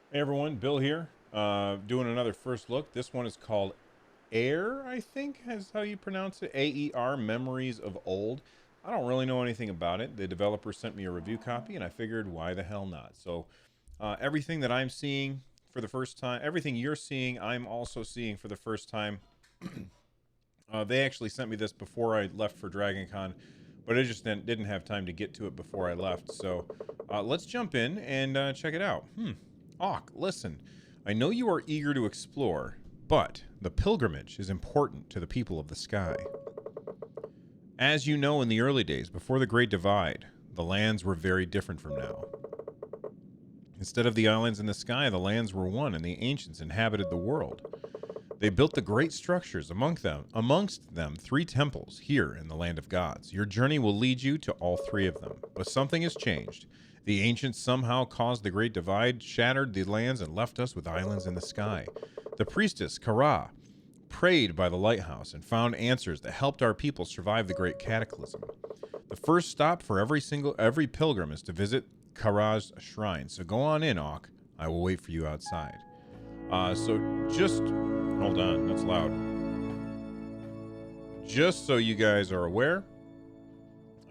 Hey everyone, Bill here, doing another first look. This one is called AER, I think is how you pronounce it. AER, Memories of Old. I don't really know anything about it. The developer sent me a review copy, and I figured, why the hell not? So, everything that I'm seeing for the first time, everything you're seeing, I'm also seeing for the first time. They actually sent me this before I left for Dragon Con, but I just didn't have time to get to it before I left. So let's jump in and check it out. Auk, listen. I know you are eager to explore, but the pilgrimage is important to the people of the sky. As you know, in the early days, before the Great Divide, the lands were very different from now. Instead of the islands in the sky, the lands were one, and the ancients inhabited the world. They built the great structures, amongst them 3 temples here in the land of gods. Your journey will lead you to all 3 of them, but something has changed. The ancients somehow caused the great divide, shattered the lands, and left us with islands in the sky. The priestess, Kara, prayed by the lighthouse and found answers that helped our people survive the great cataclysm. The first stop for every pilgrim is to visit Kara's shrine. So go on in, Auk. I will wait for you outside. So just hold on, that's loud. Just so you guys are aware,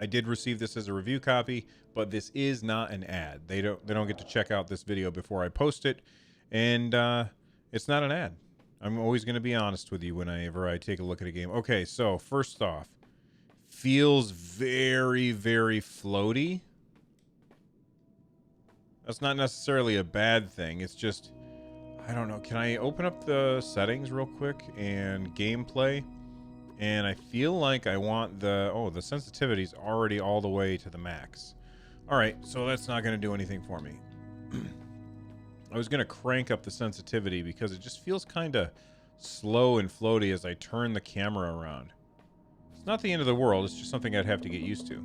I did receive this as a review copy, but this is not an ad. They don't get to check out this video before I post it, and it's not an ad. I'm always going to be honest with you whenever I take a look at a game. Okay, so first off, feels very, very floaty. That's not necessarily a bad thing. It's just, I don't know. Can I open up the settings real quick and gameplay? And I feel like I want the sensitivity's already all the way to the max. All right, so that's not going to do anything for me. I was going to crank up the sensitivity because it just feels kind of slow and floaty as I turn the camera around. It's not the end of the world, it's just something I'd have to get used to.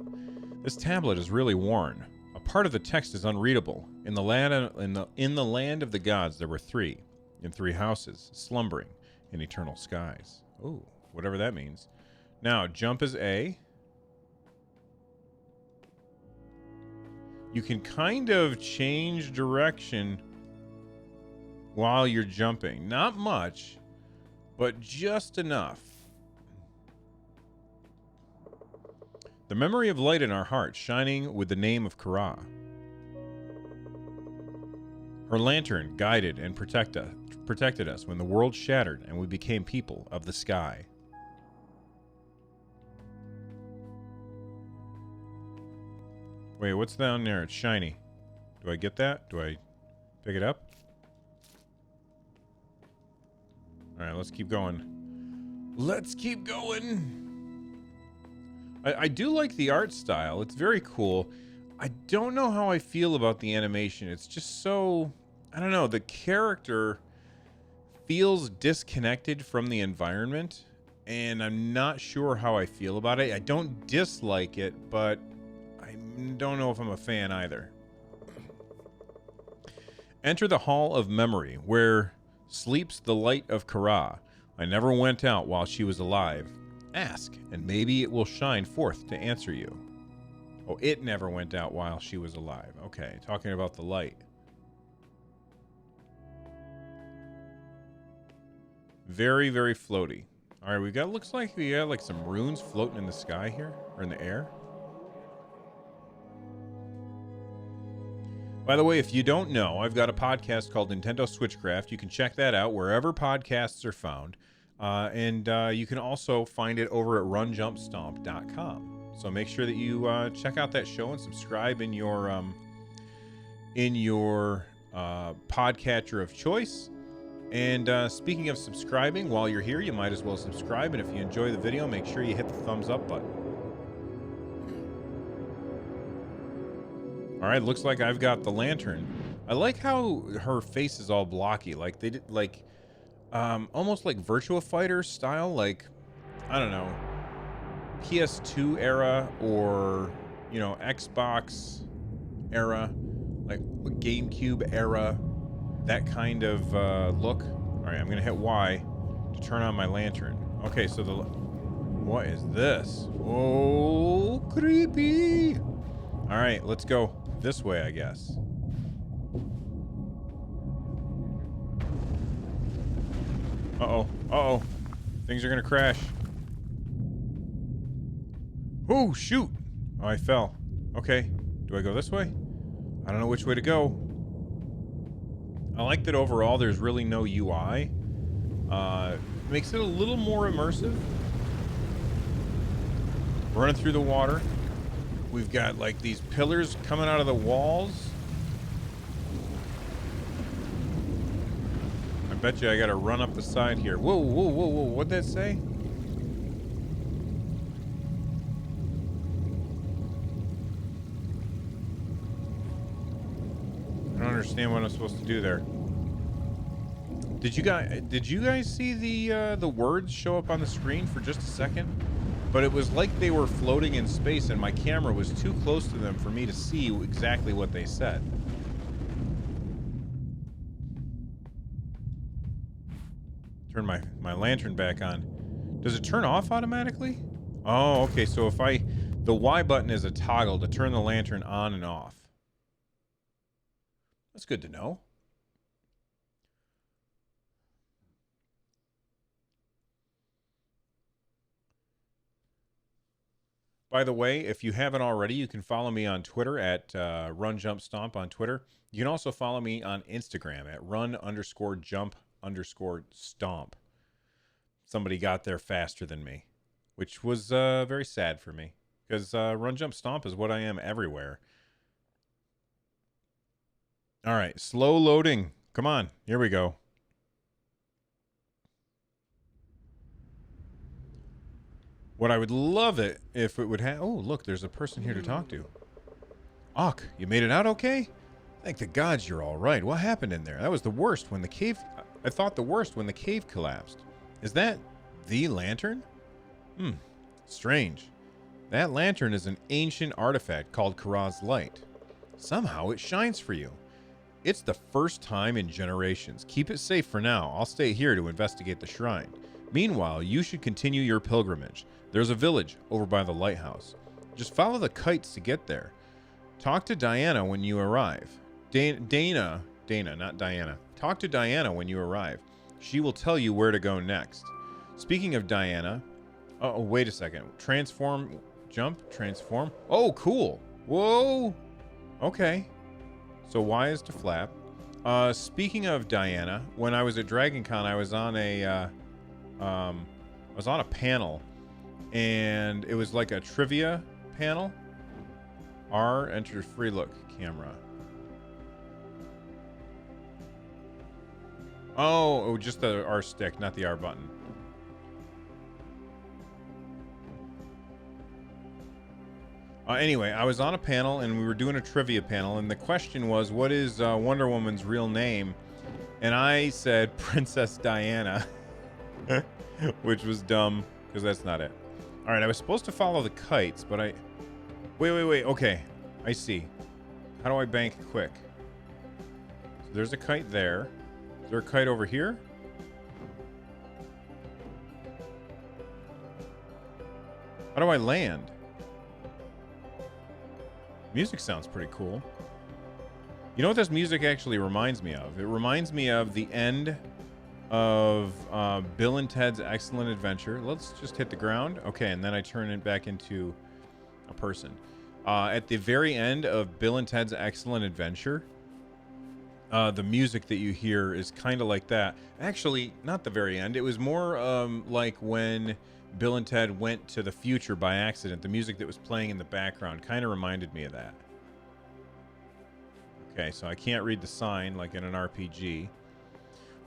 This tablet is really worn. A part of the text is unreadable. In the land of the gods there were 3, in 3 houses, slumbering in eternal skies. Ooh, whatever that means. Now, jump is A. You can kind of change direction while you're jumping. Not much, but just enough. The memory of light in our hearts, shining with the name of Kara. Her lantern guided and protected us when the world shattered and we became people of the sky. Wait, what's down there? It's shiny. Do I get that? Do I pick it up? Alright, let's keep going. Let's keep going! I do like the art style. It's very cool. I don't know how I feel about the animation. It's just so... I don't know. The character feels disconnected from the environment, and I'm not sure how I feel about it. I don't dislike it, but I don't know if I'm a fan either. Enter the Hall of Memory, where sleeps the light of Kara. I never went out while she was alive. Ask, and maybe it will shine forth to answer you. Oh, it never went out while she was alive. Okay, talking about the light. Very, very floaty. All right, looks like we got like some runes floating in the sky here, or in the air. By the way, if you don't know, I've got a podcast called Nintendo Switchcraft. You can check that out wherever podcasts are found. And you can also find it over at runjumpstomp.com. So make sure that you check out that show and subscribe in your podcatcher of choice. And speaking of subscribing, while you're here, you might as well subscribe. And if you enjoy the video, make sure you hit the thumbs up button. All right, looks like I've got the lantern. I like how her face is all blocky. Like they did, like almost like Virtua Fighter style. Like, I don't know, PS2 era or, you know, Xbox era, like GameCube era, that kind of look. All right, I'm gonna hit Y to turn on my lantern. Okay, so what is this? Oh, creepy. All right, let's go this way, I guess. Uh-oh. Uh-oh. Things are gonna crash. Oh, shoot. Oh, I fell. Okay. Do I go this way? I don't know which way to go. I like that overall there's really no UI. Makes it a little more immersive. Running through the water. We've got like these pillars coming out of the walls. I bet you I gotta run up the side here. Whoa, whoa, whoa, whoa. What'd that say? I don't understand what I'm supposed to do there. Did you guys see the words show up on the screen for just a second? But it was like they were floating in space and my camera was too close to them for me to see exactly what they said. Turn my lantern back on. Does it turn off automatically? Oh, okay, so if the Y button is a toggle to turn the lantern on and off. That's good to know. By the way, if you haven't already, you can follow me on Twitter at Run Jump Stomp on Twitter. You can also follow me on Instagram at run_jump_stomp. Somebody got there faster than me, which was very sad for me because Run Jump Stomp is what I am everywhere. All right, slow loading. Come on, here we go. What I would love it if it would have... Oh, look, there's a person here to talk to. Ak, you made it out okay? Thank the gods you're all right. What happened in there? That was the worst when the cave... I thought the worst when the cave collapsed. Is that the lantern? Strange. That lantern is an ancient artifact called Kara's Light. Somehow it shines for you. It's the first time in generations. Keep it safe for now. I'll stay here to investigate the shrine. Meanwhile, you should continue your pilgrimage. There's a village over by the lighthouse. Just follow the kites to get there. Talk to Diana when you arrive. Dana, not Diana. Talk to Diana when you arrive. She will tell you where to go next. Speaking of Diana... Oh, wait a second. Transform... Jump? Transform? Oh, cool. Whoa. Okay. So Y is to flap. Speaking of Diana, when I was at Dragon Con, I was on a panel, and it was like a trivia panel. R, enter free look camera. Oh, just the R stick, not the R button. Anyway, I was on a panel, and we were doing a trivia panel, and the question was, what is Wonder Woman's real name? And I said Princess Diana, which was dumb, because that's not it. All right, I was supposed to follow the kites, but I... Wait. Okay, I see. How do I bank quick? So there's a kite there. Is there a kite over here? How do I land? Music sounds pretty cool. You know what this music actually reminds me of? It reminds me of the end of Bill and Ted's Excellent Adventure. Let's just hit the ground. Okay, and then I turn it back into a person. At the very end of Bill and Ted's Excellent Adventure, the music that you hear is kind of like that. Actually, not the very end. It was more like when Bill and Ted went to the future by accident. The music that was playing in the background kind of reminded me of that. Okay, so I can't read the sign like in an RPG,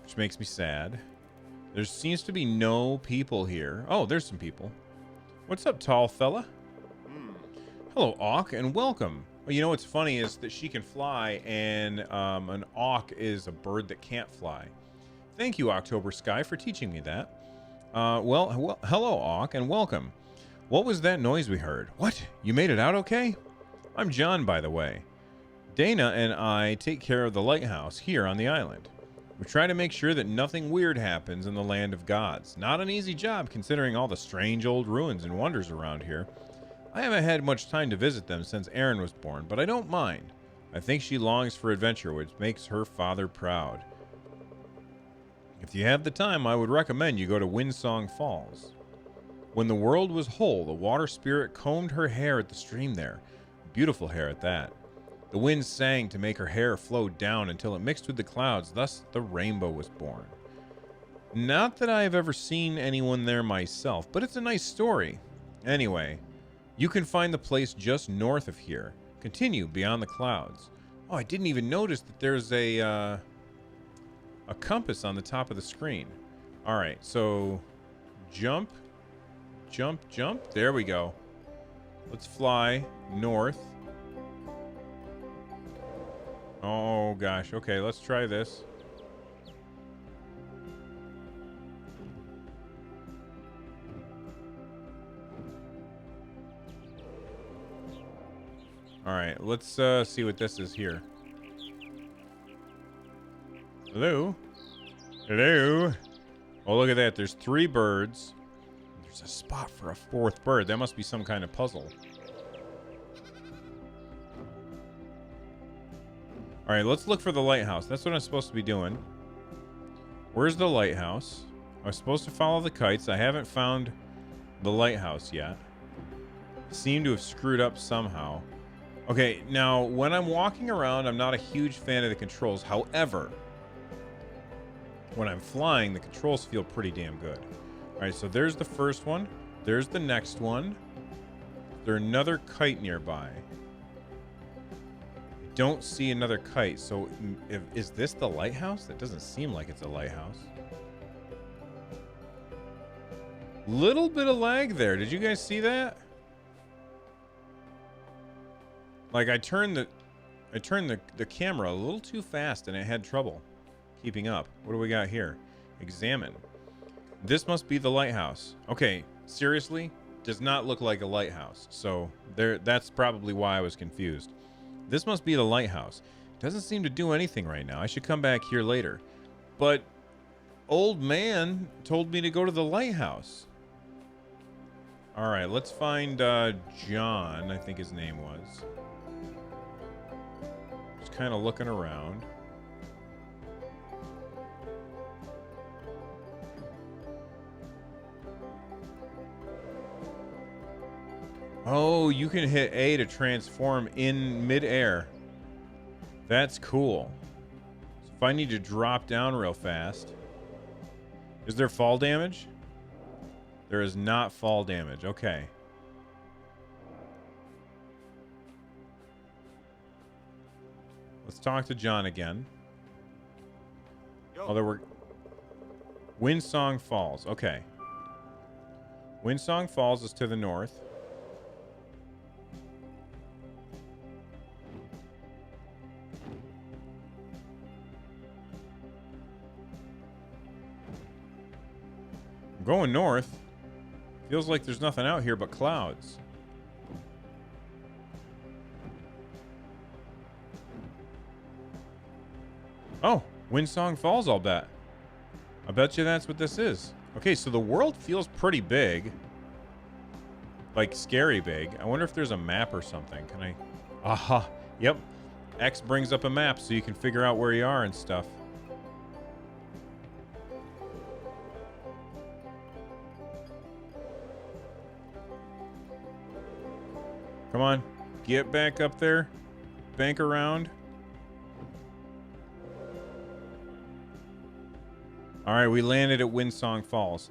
which makes me sad. There seems to be no people here. Oh, there's some people. What's up, tall fella? Hello, Auk, and welcome. Well, you know what's funny is that she can fly, and an Auk is a bird that can't fly. Thank you, October Sky, for teaching me that. Well, hello, Auk, and welcome. What was that noise we heard? What? You made it out okay? I'm John, by the way. Dana and I take care of the lighthouse here on the island. We try to make sure that nothing weird happens in the land of gods. Not an easy job, considering all the strange old ruins and wonders around here. I haven't had much time to visit them since Erin was born, but I don't mind. I think she longs for adventure, which makes her father proud. If you have the time, I would recommend you go to Windsong Falls. When the world was whole, the water spirit combed her hair at the stream there. Beautiful hair at that. The wind sang to make her hair flow down until it mixed with the clouds, thus the rainbow was born. Not that I have ever seen anyone there myself, but it's a nice story. Anyway, you can find the place just north of here. Continue beyond the clouds. Oh, I didn't even notice that there's a compass on the top of the screen. All right, so jump, jump, jump. There we go. Let's fly north. Oh, gosh. Okay, let's try this. All right, let's see what this is here. Hello? Hello? Oh, look at that. There's 3 birds. There's a spot for a 4th bird. That must be some kind of puzzle. All right, let's look for the lighthouse. That's what I'm supposed to be doing. Where's the lighthouse? I was supposed to follow the kites. I haven't found the lighthouse yet. Seem to have screwed up somehow. Okay, now, when I'm walking around, I'm not a huge fan of the controls. However, when I'm flying, the controls feel pretty damn good. All right, so there's the first one. There's the next one. There's another kite nearby. Don't see another kite. So is this the lighthouse? That doesn't seem like it's a lighthouse. Little bit of lag there. Did you guys see that? Like I turned the camera a little too fast and it had trouble keeping up. What do we got here? Examine. This must be the lighthouse. Okay, seriously? Does not look like a lighthouse. So that's probably why I was confused. This must be the lighthouse. Doesn't seem to do anything right now. I should come back here later. But old man told me to go to the lighthouse. All right, let's find John, I think his name was. Just kind of looking around. Oh, you can hit A to transform in midair. That's cool. So if I need to drop down real fast. Is there fall damage? There is not fall damage. Okay. Let's talk to John again. Oh, there were... Windsong Falls. Okay. Windsong Falls is to the north. I'm going north. Feels like there's nothing out here but clouds. Oh, Windsong Falls, I'll bet. I bet you that's what this is. Okay, so the world feels pretty big. Like, scary big. I wonder if there's a map or something. Can I... Aha. Yep. X brings up a map so you can figure out where you are and stuff. Come on. Get back up there. Bank around. All right, we landed at Windsong Falls.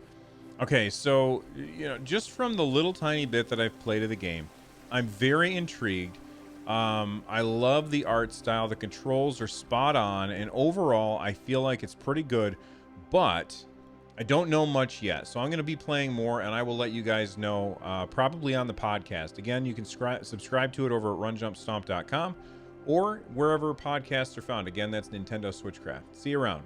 Okay, so, you know, just from the little tiny bit that I've played of the game, I'm very intrigued. I love the art style. The controls are spot on, and overall, I feel like it's pretty good, but I don't know much yet. So I'm going to be playing more, and I will let you guys know probably on the podcast. Again, you can subscribe to it over at runjumpstomp.com or wherever podcasts are found. Again, that's Nintendo Switchcraft. See you around.